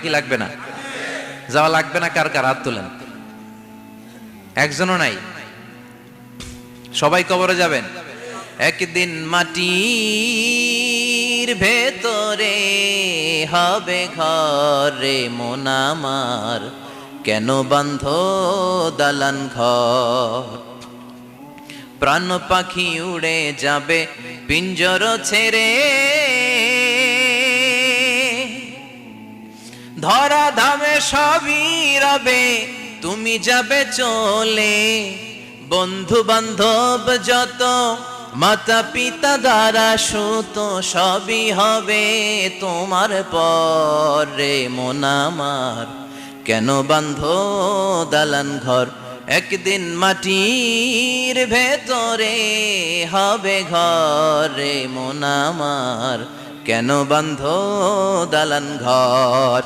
কি লাগবে না? যাওয়া লাগবে না? কার কার হাত তোলেন। একজনও নাই, সবাই কবরে যাবেন। একদিন মাটির ভেতরে হবে ঘরে মন আমার, কেন বান্ধ দালান ঘর? প্রাণ পাখি উড়ে যাবে পিঞ্জর ছেড়ে, ধরা ধামে সবই রবে তুমি যাবে চলে। বন্ধু বান্ধব যত, মাতা পিতা দ্বারা সুত, সবই হবে তোমার পরে মন আমার, কেন বান্ধ দালান ঘর? একদিন মাটির ভেতরে হবে ঘরে মন আমার, কেন বান্ধ দালান ঘর?